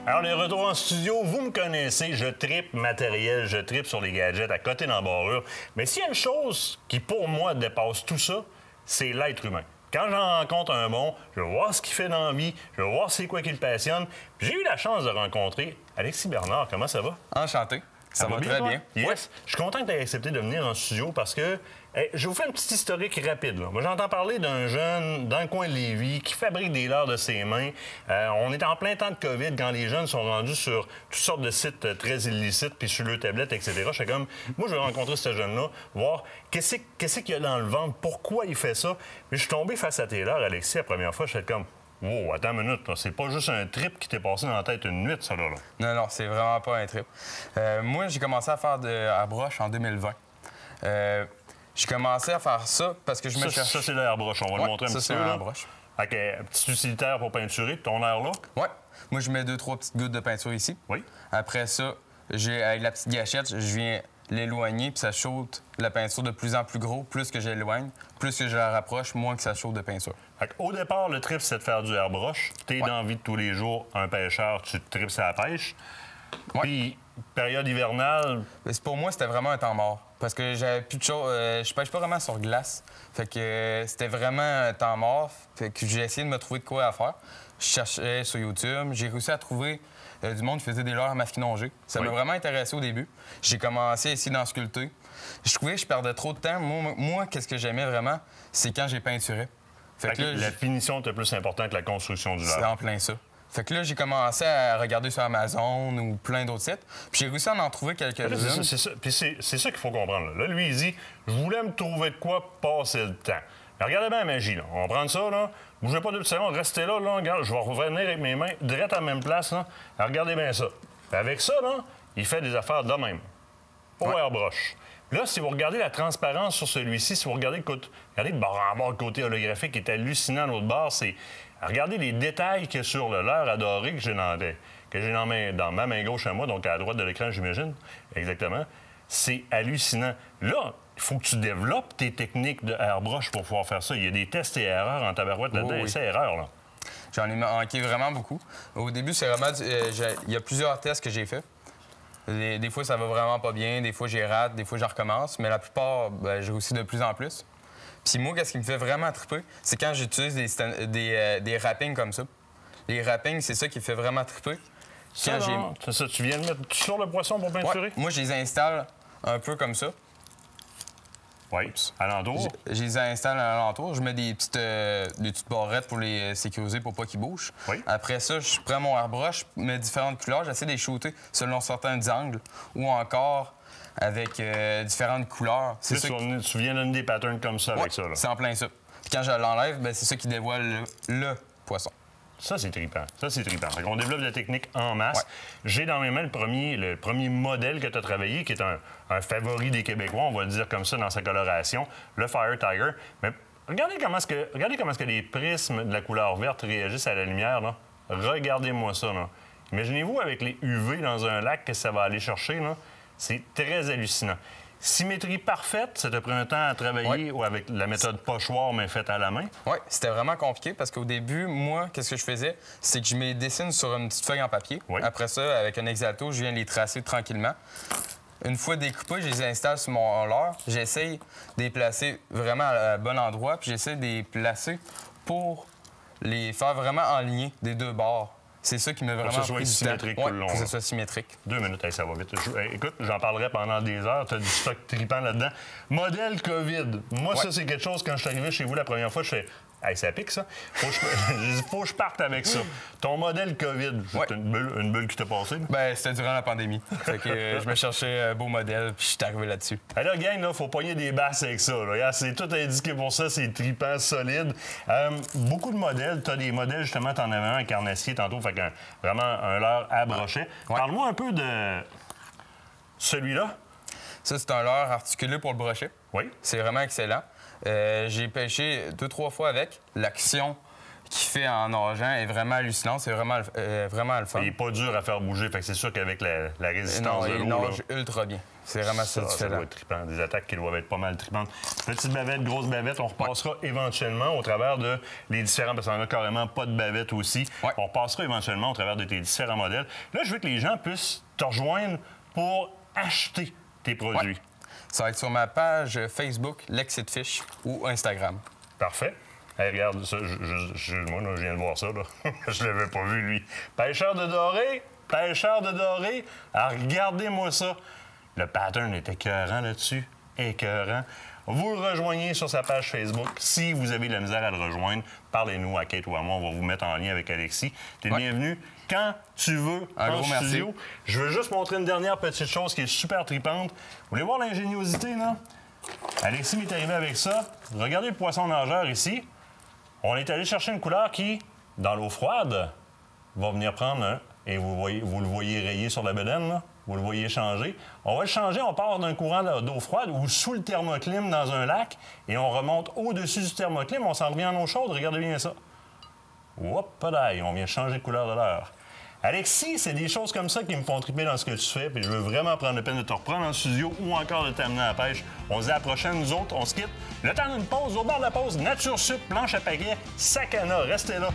Alors, les retours en studio, vous me connaissez, je tripe matériel, je tripe sur les gadgets à côté d'embarrure. Mais s'il y a une chose qui, pour moi, dépasse tout ça, c'est l'être humain. Quand j'en rencontre un bon, je vais voir ce qu'il fait dans la vie, je vais voir c'est quoi qui le passionne. J'ai eu la chance de rencontrer Alexis Bernard. Comment ça va? Enchanté. Ça va très bien. Yes. Ouais. Je suis content que tu aies accepté de venir en studio parce que je vous fais une petite historique rapide. Là. Moi, j'entends parler d'un jeune dans le coin de Lévis qui fabrique des leurres de ses mains. On est en plein temps de COVID quand les jeunes sont rendus sur toutes sortes de sites très illicites puis sur leurs tablettes, etc. Je suis comme, moi, je vais rencontrer ce jeune-là, voir qu'est-ce qu'il y a dans le ventre, pourquoi il fait ça. Mais je suis tombé face à tes leurres, Alexis, la première fois. Je suis comme, wow, attends une minute, c'est pas juste un trip qui t'est passé dans la tête une nuit, ça, là. Non, c'est vraiment pas un trip. Moi, j'ai commencé à faire à broche en 2020. J'ai commencé à faire ça parce que je me cherchais... Ça, c'est l'airbrush. On va le montrer un petit peu. Ça, c'est l'airbrush. Avec un petit utilitaire pour peinturer, ton air là? Oui. Moi, je mets 2-3 petites gouttes de peinture ici. Oui. Après ça, avec la petite gâchette, je viens l'éloigner, puis ça shoot la peinture de plus en plus gros. Plus que j'éloigne, plus que je la rapproche, moins que ça shoot de peinture. Au départ, le trip, c'est de faire du airbrush. T'es dans la vie de tous les jours, un pêcheur, tu te tripes à la pêche. Ouais. Puis, période hivernale... Pour moi, c'était vraiment un temps mort. Parce que j'avais plus de choses. Je pêche pas vraiment sur glace. Fait que c'était vraiment un temps mort. Fait que j'ai essayé de me trouver de quoi à faire. Je cherchais sur YouTube. J'ai réussi à trouver du monde qui faisait des leurres à masquinongés. Ça m'a vraiment intéressé au début. J'ai commencé à essayer d'en sculpter. Je trouvais que je perdais trop de temps. Moi qu'est-ce que j'aimais vraiment, c'est quand j'ai peinturé. Fait que la finition était plus importante que la construction du leurre. C'est en plein ça. Fait que là, j'ai commencé à regarder sur Amazon ou plein d'autres sites. Puis j'ai réussi à en trouver quelques-unes. C'est ça. Puis c'est ça qu'il faut comprendre. Là, lui, il dit, je voulais me trouver de quoi passer le temps. Mais regardez bien la magie, là. On va prendre ça, là. Bougez pas 2 secondes, restez là, là. Regarde, je vais revenir avec mes mains direct à la même place, là. Alors, regardez bien ça. Puis avec ça, là, il fait des affaires de même. Au airbrush. Là, si vous regardez la transparence sur celui-ci, si vous regardez le bord en bord, le côté holographique qui est hallucinant à l'autre bord, c'est... Regardez les détails qu'il y a sur le leurre adoré que j'ai dans ma main gauche à moi, donc à la droite de l'écran, j'imagine. Exactement. C'est hallucinant. Là, il faut que tu développes tes techniques de airbrush pour pouvoir faire ça. Il y a des tests et erreurs en tabarouette là-dedans. Oui. Essais-erreurs, là. J'en ai manqué vraiment beaucoup. Au début, c'est vraiment... il y a plusieurs tests que j'ai faits. Des fois, ça va vraiment pas bien. Des fois, j'y rate. Des fois, je recommence. Mais la plupart, je réussis de plus en plus. Puis moi, qu'est-ce qui me fait vraiment triper, c'est quand j'utilise des wrappings comme ça. Les wrappings, c'est ça qui me fait vraiment triper. C'est ça, tu viens de mettre sur le poisson pour peinturer? Ouais, moi, je les installe un peu comme ça. Oui, alentour. Je les installe à l'entour. Je mets des petites barrettes pour les sécuriser pour pas qu'ils bougent. Oui. Après ça, je prends mon airbrush, mets différentes couleurs. J'essaie de les shooter selon certains angles ou encore avec différentes couleurs. Tu viens donner des patterns comme ça avec ça, là. C'est en plein ça. Puis quand je l'enlève, c'est ça qui dévoile le poisson. Ça, c'est trippant. On développe la technique en masse. Ouais. J'ai dans mes mains le premier modèle que tu as travaillé, qui est un favori des Québécois, on va le dire comme ça, dans sa coloration, le Fire Tiger. Mais regardez comment est-ce que les prismes de la couleur verte réagissent à la lumière, là. Regardez-moi ça, là. Imaginez-vous avec les UV dans un lac que ça va aller chercher, là. C'est très hallucinant. Symétrie parfaite, ça te prend un temps à travailler ou avec la méthode pochoir, mais faite à la main? Oui, c'était vraiment compliqué parce qu'au début, moi, qu'est-ce que je faisais? C'est que je me dessine sur une petite feuille en papier. Oui. Après ça, avec un X-Acto, je viens les tracer tranquillement. Une fois découpés, je les installe sur mon leurre. J'essaye de les placer vraiment à bon endroit, puis j'essaie de les placer pour les faire vraiment aligner des deux bords. C'est ça qui m'a vraiment que ce soit symétrique tout le long. Que ce soit symétrique. 2 minutes, ça va vite. Écoute, j'en parlerai pendant des heures. Tu as du stock tripant là-dedans. Modèle COVID. Moi, ça, c'est quelque chose, quand je suis arrivé chez vous la première fois, je fais... Hey, ça pique, ça. Faut que je parte avec ça. Ton modèle COVID, c'est une bulle qui t'a passé? C'était durant la pandémie. Fait que je me cherchais un beau modèle, puis je suis arrivé là-dessus. Alors, là, gang, il faut pogner des basses avec ça. C'est tout indiqué pour ça, c'est tripant, solide. Beaucoup de modèles. Tu as des modèles, justement, tu en avais un carnassier tantôt, fait vraiment un leurre à brochet. Ouais. Parle-moi un peu de celui-là. Ça, c'est un leurre articulé pour le brochet. Oui. C'est vraiment excellent. J'ai pêché 2-3 fois avec. L'action qu'il fait en nageant est vraiment hallucinant. C'est vraiment le fun. Il n'est pas dur à faire bouger, fait que c'est sûr qu'avec la résistance de l'eau... Il nage ultra bien. C'est vraiment ça Ça doit être trippant. Des attaques qui doivent être pas mal trippantes. Petite bavette, grosse bavette, on repassera éventuellement au travers de les différents... Parce qu'on a carrément pas de bavette aussi. Ouais. On repassera éventuellement au travers de tes différents modèles. Là, je veux que les gens puissent te rejoindre pour acheter tes produits. Ouais. Ça va être sur ma page Facebook, L'Exit Fish, ou Instagram. Parfait. Hey, regarde, ça, moi, là, je viens de voir ça. Là. Je l'avais pas vu, lui. Pêcheur de doré, pêcheur de doré. Alors, regardez-moi ça. Le pattern est écœurant là-dessus. Écœurant. Vous le rejoignez sur sa page Facebook. Si vous avez de la misère à le rejoindre, parlez-nous à Kate ou à moi. On va vous mettre en lien avec Alexis. Tu es bienvenu quand tu veux en studio. Merci. Je veux juste montrer une dernière petite chose qui est super tripante. Vous voulez voir l'ingéniosité, là? Alexis m'est arrivé avec ça. Regardez le poisson nageur ici. On est allé chercher une couleur qui, dans l'eau froide, va venir prendre un... Et vous le voyez rayé sur la bedaine, là. Vous le voyez changer. On va le changer, on part d'un courant d'eau froide ou sous le thermoclim dans un lac et on remonte au-dessus du thermoclim, on s'en revient en eau chaude. Regardez bien ça. Hop, on vient changer de couleur de l'air. Alexis, c'est des choses comme ça qui me font triper dans ce que tu fais, puis je veux vraiment prendre la peine de te reprendre en studio ou encore de t'amener à la pêche. On se dit à la prochaine, nous autres, on se quitte. Le temps d'une pause, au bord de la pause, Nature Sup, planche à pagaie, Sacana, restez là.